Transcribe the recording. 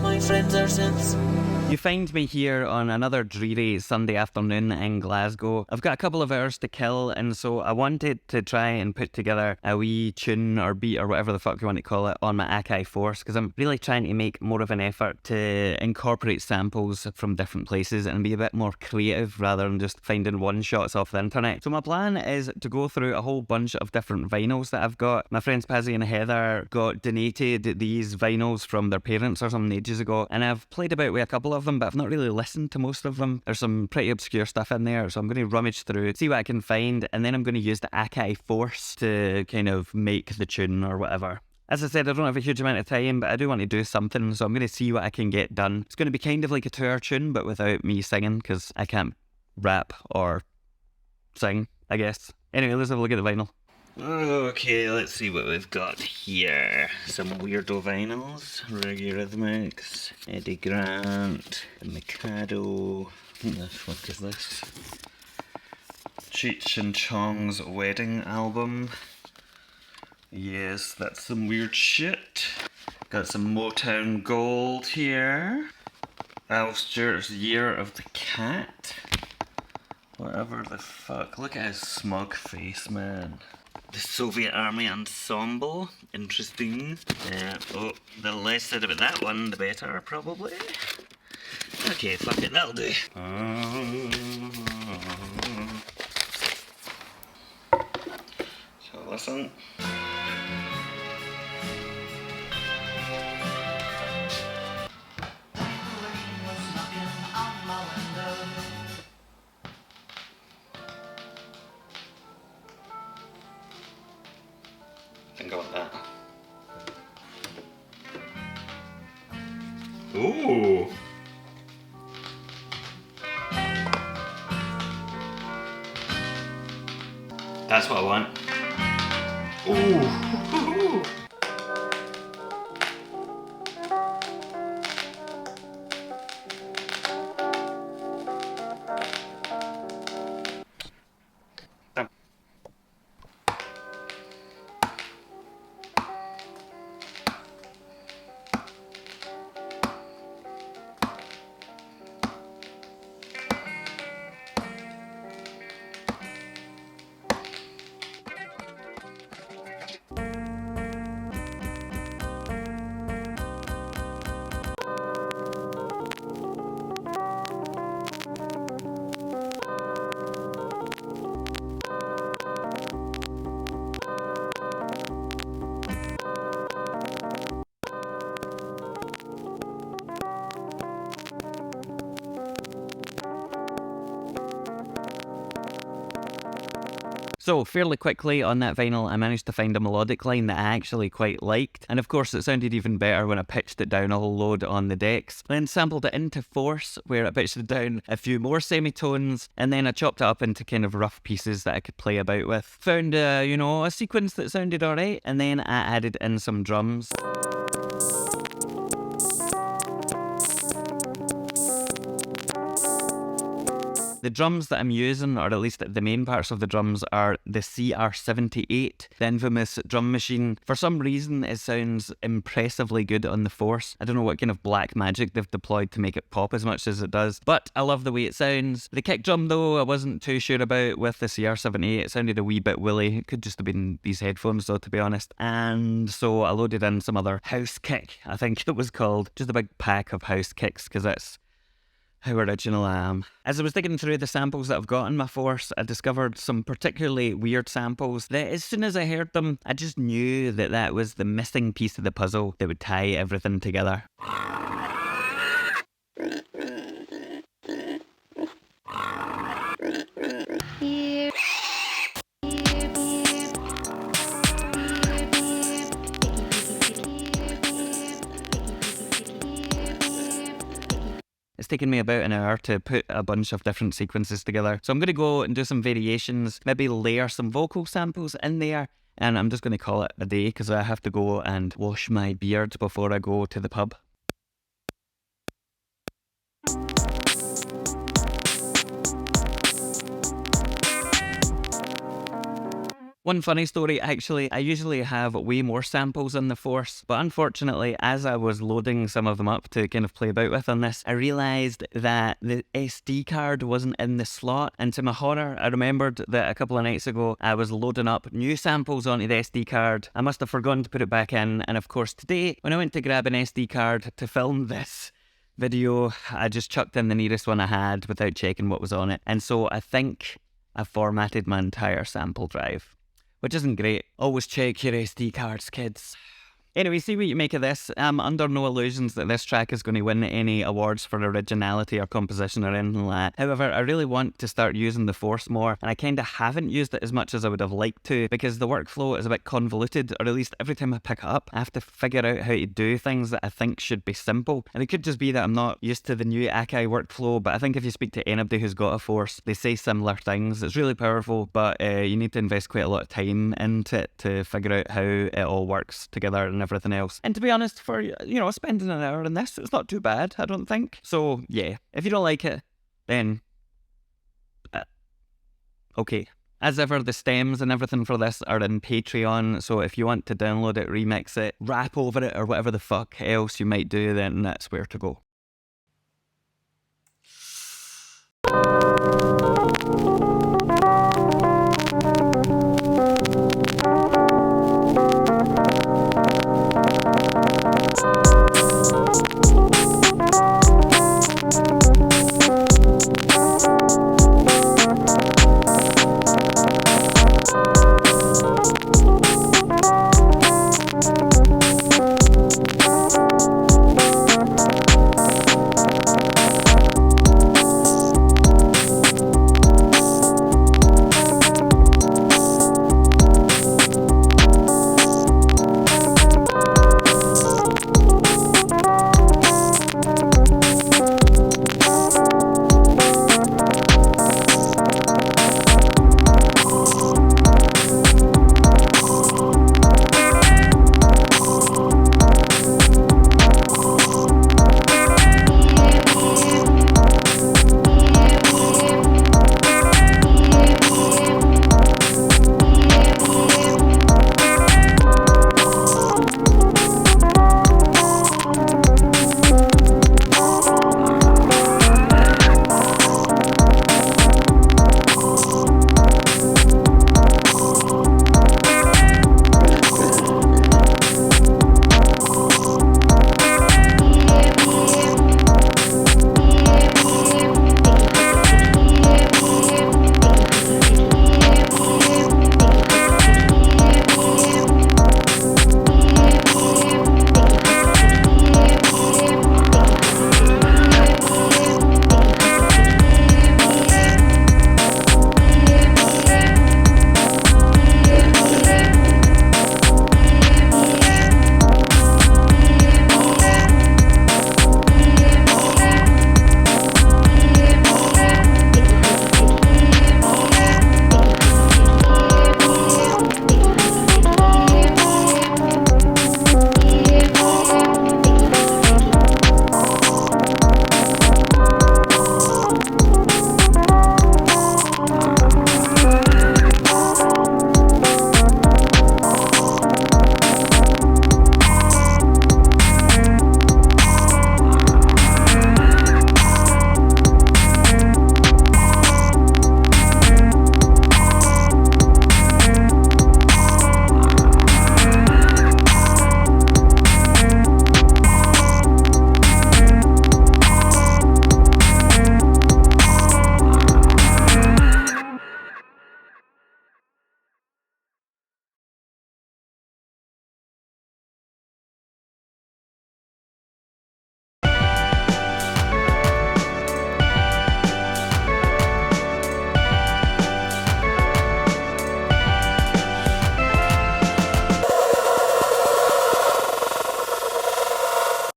my friends are simps. You find me here on another dreary Sunday afternoon in Glasgow. I've got a couple of hours to kill, and so I wanted to try and put together a wee tune or beat or whatever the fuck you want to call it on my Akai Force, because I'm really trying to make more of an effort to incorporate samples from different places and be a bit more creative rather than just finding one-shots off the internet. So my plan is to go through a whole bunch of different vinyls that I've got. My friends Pazzy and Heather got donated these vinyls from their parents or something ages ago, and I've played about with a couple of them, but I've not really listened to most of them. There's some pretty obscure stuff in there, so I'm going to rummage through, see what I can find, and then I'm going to use the Akai Force to kind of make the tune or whatever. As I said, I don't have a huge amount of time, but I do want to do something, so I'm going to see what I can get done. It's going to be kind of like a tour tune, but without me singing, because I can't rap or sing, I guess. Anyway, let's have a look at the vinyl. Okay, let's see what we've got here. Some weirdo vinyls, Reggae Rhythmics, Eddie Grant, The Mikado. What the fuck is this? Cheech and Chong's wedding album. Yes, that's some weird shit. Got some Motown Gold here. Al Stewart's Year of the Cat. Whatever the fuck. Look at his smug face, man. The Soviet Army Ensemble. Interesting. Oh, the less said about that one, the better, probably. Okay, fuck it, that'll do. So listen. Think about that. Ooh. That's what I want. Ooh. So, fairly quickly on that vinyl, I managed to find a melodic line that I actually quite liked, and of course it sounded even better when I pitched it down a whole load on the decks. Then sampled it into Force, where I pitched it down a few more semitones, and then I chopped it up into kind of rough pieces that I could play about with. Found, a sequence that sounded alright, and then I added in some drums. The drums that I'm using, or at least the main parts of the drums, are the CR78, the infamous drum machine. For some reason, it sounds impressively good on the Force. I don't know what kind of black magic they've deployed to make it pop as much as it does, but I love the way it sounds. The kick drum, though, I wasn't too sure about with the CR78. It sounded a wee bit woolly. It could just have been these headphones, though, to be honest. And so I loaded in some other house kick, I think it was called. Just a big pack of house kicks, because that's how original I am. As I was digging through the samples that I've got in my Force, I discovered some particularly weird samples that as soon as I heard them, I just knew that that was the missing piece of the puzzle that would tie everything together. It's taken me about an hour to put a bunch of different sequences together. So I'm going to go and do some variations, maybe layer some vocal samples in there, and I'm just going to call it a day because I have to go and wash my beard before I go to the pub. One funny story, actually, I usually have way more samples in the Force, but unfortunately, as I was loading some of them up to kind of play about with on this, I realised that the SD card wasn't in the slot, and to my horror, I remembered that a couple of nights ago, I was loading up new samples onto the SD card. I must have forgotten to put it back in, and of course today, when I went to grab an SD card to film this video, I just chucked in the nearest one I had without checking what was on it, and so I think I formatted my entire sample drive, which isn't great. Always check your SD cards, kids. Anyway, see what you make of this. I'm under no illusions that this track is going to win any awards for originality or composition or anything like that. However, I really want to start using the Force more, and I kind of haven't used it as much as I would have liked to, because the workflow is a bit convoluted, or at least every time I pick it up, I have to figure out how to do things that I think should be simple. And it could just be that I'm not used to the new Akai workflow, but I think if you speak to anybody who's got a Force, they say similar things. It's really powerful, but you need to invest quite a lot of time into it to figure out how it all works together and everything else. And to be honest, for, spending an hour on this, it's not too bad, I don't think. So yeah, if you don't like it, then okay. As ever, the stems and everything for this are in Patreon, so if you want to download it, remix it, rap over it, or whatever the fuck else you might do, then that's where to go.